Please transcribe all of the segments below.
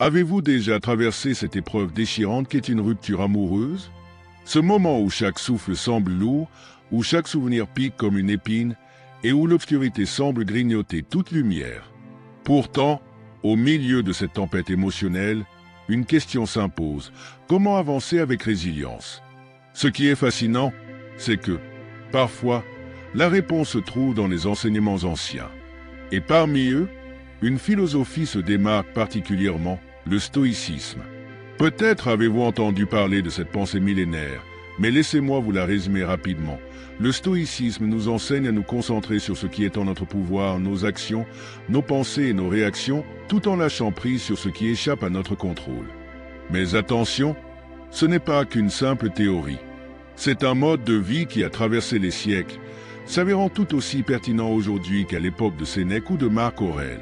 Avez-vous déjà traversé cette épreuve déchirante qu'est une rupture amoureuse? Ce moment où chaque souffle semble lourd, où chaque souvenir pique comme une épine, et où l'obscurité semble grignoter toute lumière. Pourtant, au milieu de cette tempête émotionnelle, une question s'impose. Comment avancer avec résilience? Ce qui est fascinant, c'est que, parfois, la réponse se trouve dans les enseignements anciens. Et parmi eux, une philosophie se démarque particulièrement, le stoïcisme. Peut-être avez-vous entendu parler de cette pensée millénaire, mais laissez-moi vous la résumer rapidement. Le stoïcisme nous enseigne à nous concentrer sur ce qui est en notre pouvoir, nos actions, nos pensées et nos réactions, tout en lâchant prise sur ce qui échappe à notre contrôle. Mais attention, ce n'est pas qu'une simple théorie. C'est un mode de vie qui a traversé les siècles, s'avérant tout aussi pertinent aujourd'hui qu'à l'époque de Sénèque ou de Marc Aurèle.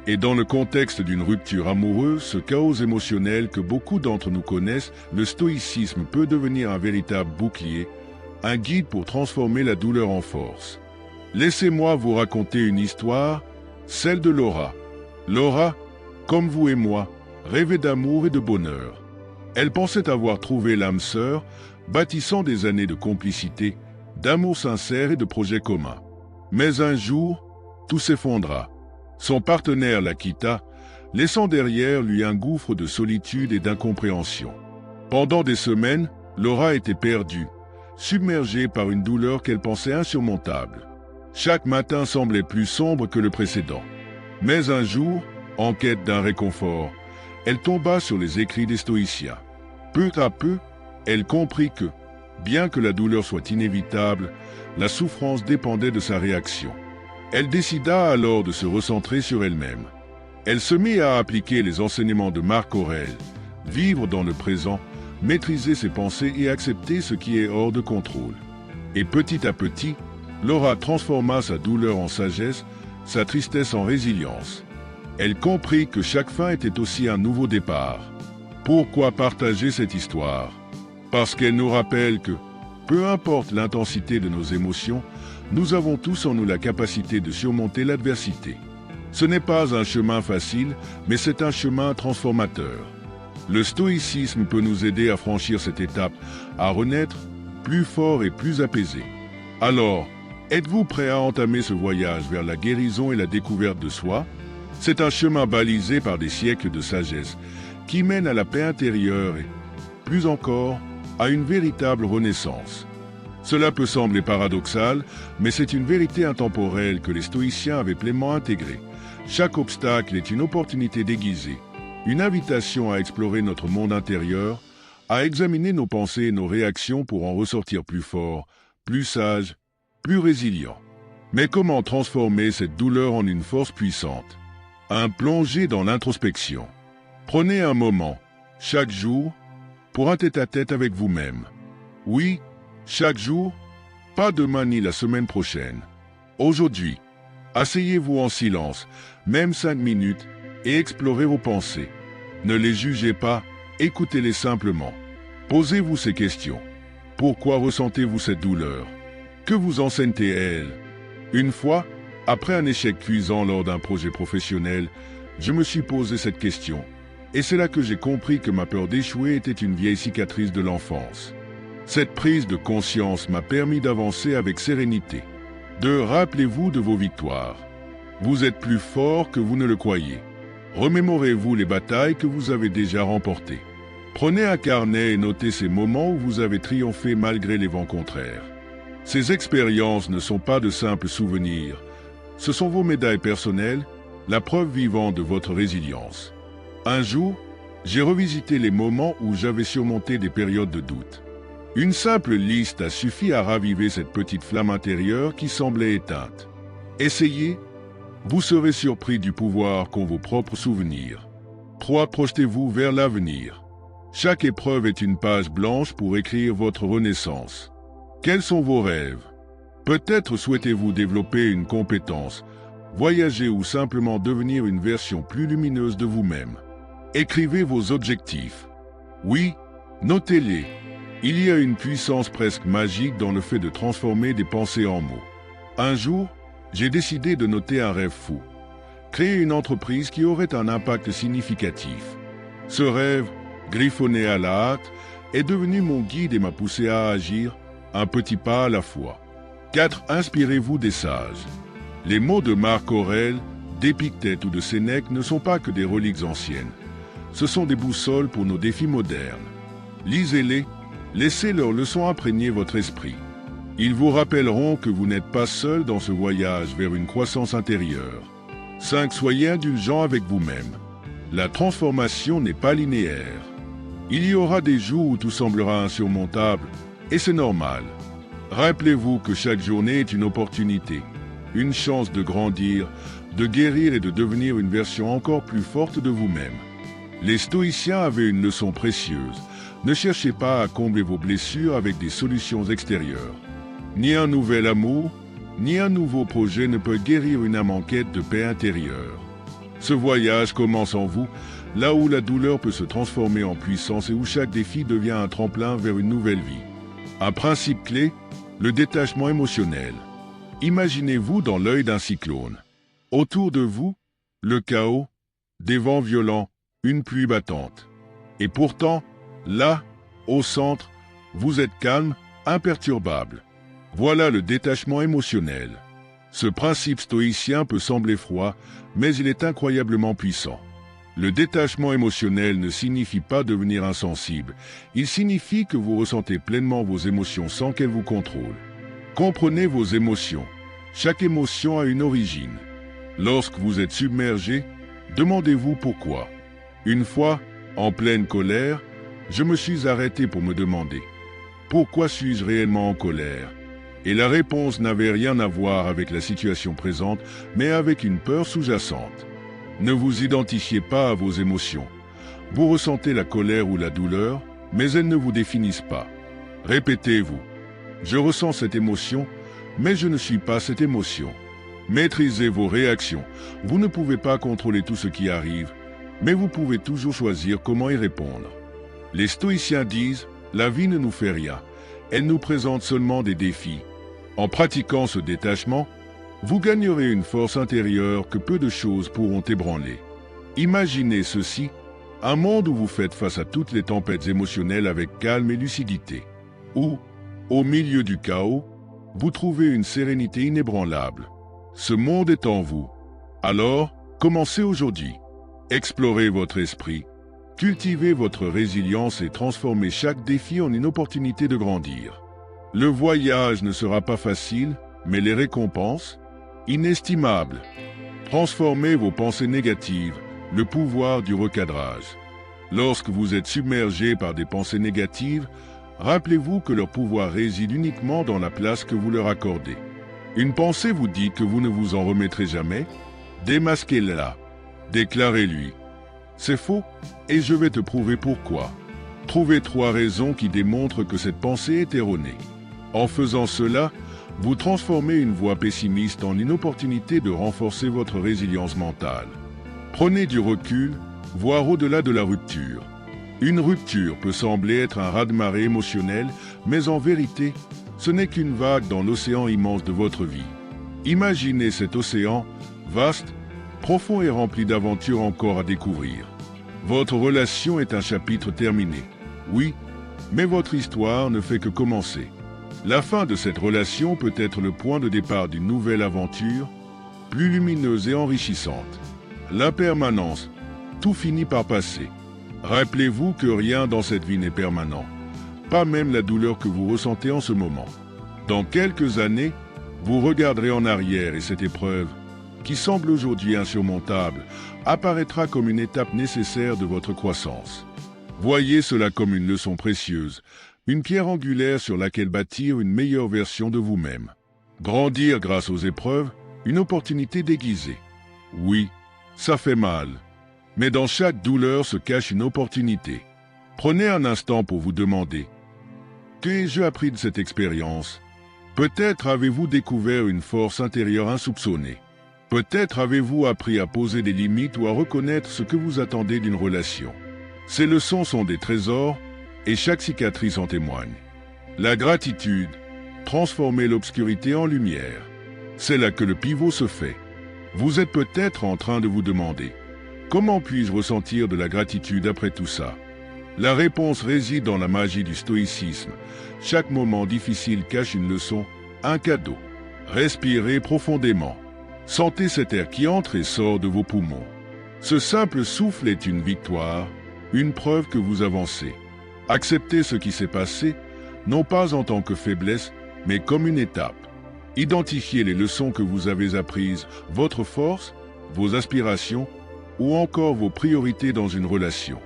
Et dans le contexte d'une rupture amoureuse, ce chaos émotionnel que beaucoup d'entre nous connaissent, le stoïcisme peut devenir un véritable bouclier, un guide pour transformer la douleur en force. Laissez-moi vous raconter une histoire, celle de Laura. Laura, comme vous et moi, rêvait d'amour et de bonheur. Elle pensait avoir trouvé l'âme sœur, bâtissant des années de complicité, d'amour sincère et de projets communs. Mais un jour, tout s'effondra. Son partenaire la quitta, laissant derrière lui un gouffre de solitude et d'incompréhension. Pendant des semaines, Laura était perdue, submergée par une douleur qu'elle pensait insurmontable. Chaque matin semblait plus sombre que le précédent. Mais un jour, en quête d'un réconfort, elle tomba sur les écrits des stoïciens. Peu à peu, elle comprit que, bien que la douleur soit inévitable, la souffrance dépendait de sa réaction. Elle décida alors de se recentrer sur elle-même. Elle se mit à appliquer les enseignements de Marc Aurèle, vivre dans le présent, maîtriser ses pensées et accepter ce qui est hors de contrôle. Et petit à petit, Laura transforma sa douleur en sagesse, sa tristesse en résilience. Elle comprit que chaque fin était aussi un nouveau départ. Pourquoi partager cette histoire? Parce qu'elle nous rappelle que, peu importe l'intensité de nos émotions, nous avons tous en nous la capacité de surmonter l'adversité. Ce n'est pas un chemin facile, mais c'est un chemin transformateur. Le stoïcisme peut nous aider à franchir cette étape, à renaître plus fort et plus apaisé. Alors, êtes-vous prêt à entamer ce voyage vers la guérison et la découverte de soi? C'est un chemin balisé par des siècles de sagesse, qui mène à la paix intérieure et, plus encore, à une véritable renaissance. Cela peut sembler paradoxal, mais c'est une vérité intemporelle que les stoïciens avaient pleinement intégrée. Chaque obstacle est une opportunité déguisée, une invitation à explorer notre monde intérieur, à examiner nos pensées et nos réactions pour en ressortir plus forts, plus sages, plus résilients. Mais comment transformer cette douleur en une force puissante? Un plongée dans l'introspection. Prenez un moment, chaque jour, pour un tête-à-tête avec vous-même. Oui, chaque jour, pas demain ni la semaine prochaine. Aujourd'hui, asseyez-vous en silence, même 5 minutes, et explorez vos pensées. Ne les jugez pas, écoutez-les simplement. Posez-vous ces questions. Pourquoi ressentez-vous cette douleur? Que vous enseigne-t-elle? Une fois, après un échec cuisant lors d'un projet professionnel, je me suis posé cette question. Et c'est là que j'ai compris que ma peur d'échouer était une vieille cicatrice de l'enfance. Cette prise de conscience m'a permis d'avancer avec sérénité. Rappelez-vous de vos victoires. Vous êtes plus fort que vous ne le croyez. Remémorez-vous les batailles que vous avez déjà remportées. Prenez un carnet et notez ces moments où vous avez triomphé malgré les vents contraires. Ces expériences ne sont pas de simples souvenirs. Ce sont vos médailles personnelles, la preuve vivante de votre résilience. Un jour, j'ai revisité les moments où j'avais surmonté des périodes de doute. Une simple liste a suffi à raviver cette petite flamme intérieure qui semblait éteinte. Essayez, vous serez surpris du pouvoir qu'ont vos propres souvenirs. 3. Projetez-vous vers l'avenir. Chaque épreuve est une page blanche pour écrire votre renaissance. Quels sont vos rêves? Peut-être souhaitez-vous développer une compétence, voyager ou simplement devenir une version plus lumineuse de vous-même. Écrivez vos objectifs. Oui, notez-les. Il y a une puissance presque magique dans le fait de transformer des pensées en mots. Un jour, j'ai décidé de noter un rêve fou. Créer une entreprise qui aurait un impact significatif. Ce rêve, griffonné à la hâte, est devenu mon guide et m'a poussé à agir, un petit pas à la fois. 4. Inspirez-vous des sages. Les mots de Marc Aurèle, d'Épictète ou de Sénèque ne sont pas que des reliques anciennes. Ce sont des boussoles pour nos défis modernes. Lisez-les, laissez leurs leçons imprégner votre esprit. Ils vous rappelleront que vous n'êtes pas seul dans ce voyage vers une croissance intérieure. 5. Soyez indulgent avec vous-même. La transformation n'est pas linéaire. Il y aura des jours où tout semblera insurmontable, et c'est normal. Rappelez-vous que chaque journée est une opportunité, une chance de grandir, de guérir et de devenir une version encore plus forte de vous-même. Les stoïciens avaient une leçon précieuse. Ne cherchez pas à combler vos blessures avec des solutions extérieures. Ni un nouvel amour, ni un nouveau projet ne peut guérir une âme en quête de paix intérieure. Ce voyage commence en vous, là où la douleur peut se transformer en puissance et où chaque défi devient un tremplin vers une nouvelle vie. Un principe clé, le détachement émotionnel. Imaginez-vous dans l'œil d'un cyclone. Autour de vous, le chaos, des vents violents, une pluie battante. Et pourtant, là, au centre, vous êtes calme, imperturbable. Voilà le détachement émotionnel. Ce principe stoïcien peut sembler froid, mais il est incroyablement puissant. Le détachement émotionnel ne signifie pas devenir insensible. Il signifie que vous ressentez pleinement vos émotions sans qu'elles vous contrôlent. Comprenez vos émotions. Chaque émotion a une origine. Lorsque vous êtes submergé, demandez-vous pourquoi. Une fois, en pleine colère, je me suis arrêté pour me demander « Pourquoi suis-je réellement en colère ?» Et la réponse n'avait rien à voir avec la situation présente, mais avec une peur sous-jacente. Ne vous identifiez pas à vos émotions. Vous ressentez la colère ou la douleur, mais elles ne vous définissent pas. Répétez-vous. Je ressens cette émotion, mais je ne suis pas cette émotion. Maîtrisez vos réactions. Vous ne pouvez pas contrôler tout ce qui arrive, mais vous pouvez toujours choisir comment y répondre. Les stoïciens disent « La vie ne nous fait rien. Elle nous présente seulement des défis. » En pratiquant ce détachement, vous gagnerez une force intérieure que peu de choses pourront ébranler. Imaginez ceci, un monde où vous faites face à toutes les tempêtes émotionnelles avec calme et lucidité. Où, au milieu du chaos, vous trouvez une sérénité inébranlable. Ce monde est en vous. Alors, commencez aujourd'hui. Explorez votre esprit, cultivez votre résilience et transformez chaque défi en une opportunité de grandir. Le voyage ne sera pas facile, mais les récompenses, inestimables. Transformez vos pensées négatives, le pouvoir du recadrage. Lorsque vous êtes submergé par des pensées négatives, rappelez-vous que leur pouvoir réside uniquement dans la place que vous leur accordez. Une pensée vous dit que vous ne vous en remettrez jamais, démasquez-la, déclarez-lui. C'est faux, et je vais te prouver pourquoi. Trouvez 3 raisons qui démontrent que cette pensée est erronée. En faisant cela, vous transformez une voix pessimiste en une opportunité de renforcer votre résilience mentale. Prenez du recul, voire au-delà de la rupture. Une rupture peut sembler être un raz-de-marée émotionnel, mais en vérité, ce n'est qu'une vague dans l'océan immense de votre vie. Imaginez cet océan, vaste, profond et rempli d'aventures encore à découvrir. Votre relation est un chapitre terminé. Oui, mais votre histoire ne fait que commencer. La fin de cette relation peut être le point de départ d'une nouvelle aventure, plus lumineuse et enrichissante. L'impermanence, tout finit par passer. Rappelez-vous que rien dans cette vie n'est permanent, pas même la douleur que vous ressentez en ce moment. Dans quelques années, vous regarderez en arrière et cette épreuve, qui semble aujourd'hui insurmontable, apparaîtra comme une étape nécessaire de votre croissance. Voyez cela comme une leçon précieuse, une pierre angulaire sur laquelle bâtir une meilleure version de vous-même. Grandir grâce aux épreuves, une opportunité déguisée. Oui, ça fait mal. Mais dans chaque douleur se cache une opportunité. Prenez un instant pour vous demander « Qu'ai-je appris de cette expérience ?» Peut-être avez-vous découvert une force intérieure insoupçonnée. Peut-être avez-vous appris à poser des limites ou à reconnaître ce que vous attendez d'une relation. Ces leçons sont des trésors et chaque cicatrice en témoigne. La gratitude, transformer l'obscurité en lumière. C'est là que le pivot se fait. Vous êtes peut-être en train de vous demander Comment puis-je ressentir de la gratitude après tout ça? La réponse réside dans la magie du stoïcisme. Chaque moment difficile cache une leçon, un cadeau. Respirez profondément. Sentez cet air qui entre et sort de vos poumons. Ce simple souffle est une victoire, une preuve que vous avancez. Acceptez ce qui s'est passé, non pas en tant que faiblesse, mais comme une étape. Identifiez les leçons que vous avez apprises, votre force, vos aspirations ou encore vos priorités dans une relation.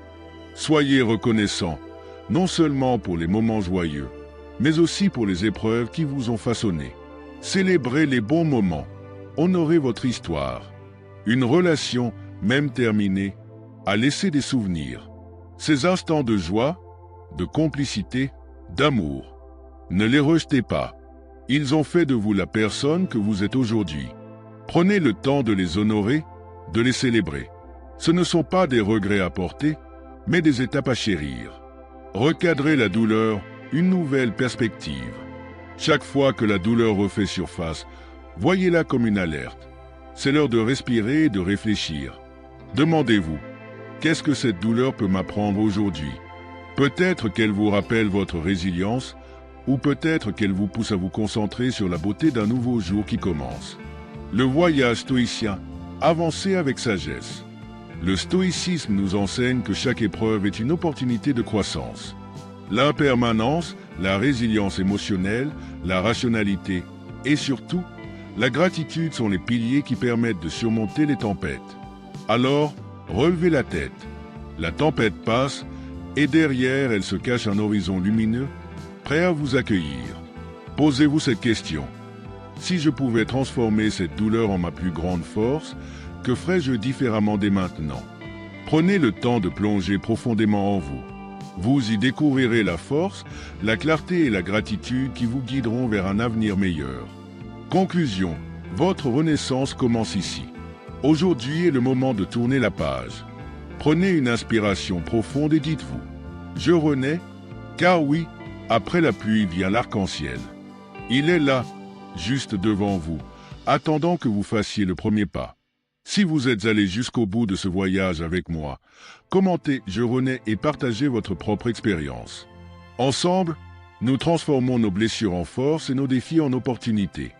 Soyez reconnaissant, non seulement pour les moments joyeux, mais aussi pour les épreuves qui vous ont façonné. Célébrez les bons moments, honorez votre histoire. Une relation, même terminée, a laissé des souvenirs. Ces instants de joie, de complicité, d'amour. Ne les rejetez pas. Ils ont fait de vous la personne que vous êtes aujourd'hui. Prenez le temps de les honorer, de les célébrer. Ce ne sont pas des regrets à porter, mais des étapes à chérir. Recadrez la douleur, une nouvelle perspective. Chaque fois que la douleur refait surface, voyez-la comme une alerte. C'est l'heure de respirer et de réfléchir. Demandez-vous, qu'est-ce que cette douleur peut m'apprendre aujourd'hui? Peut-être qu'elle vous rappelle votre résilience, ou peut-être qu'elle vous pousse à vous concentrer sur la beauté d'un nouveau jour qui commence. Le voyage stoïcien, avancez avec sagesse. Le stoïcisme nous enseigne que chaque épreuve est une opportunité de croissance. L'impermanence, la résilience émotionnelle, la rationalité et surtout, la gratitude sont les piliers qui permettent de surmonter les tempêtes. Alors, relevez la tête. La tempête passe et derrière elle se cache un horizon lumineux, prêt à vous accueillir. Posez-vous cette question. Si je pouvais transformer cette douleur en ma plus grande force, que ferais-je différemment dès maintenant? Prenez le temps de plonger profondément en vous. Vous y découvrirez la force, la clarté et la gratitude qui vous guideront vers un avenir meilleur. Conclusion, votre renaissance commence ici. Aujourd'hui est le moment de tourner la page. Prenez une inspiration profonde et dites-vous, je renais, car oui, après la pluie vient l'arc-en-ciel. Il est là, juste devant vous, attendant que vous fassiez le premier pas. Si vous êtes allé jusqu'au bout de ce voyage avec moi, commentez « Je renais » et partagez votre propre expérience. Ensemble, nous transformons nos blessures en force et nos défis en opportunités.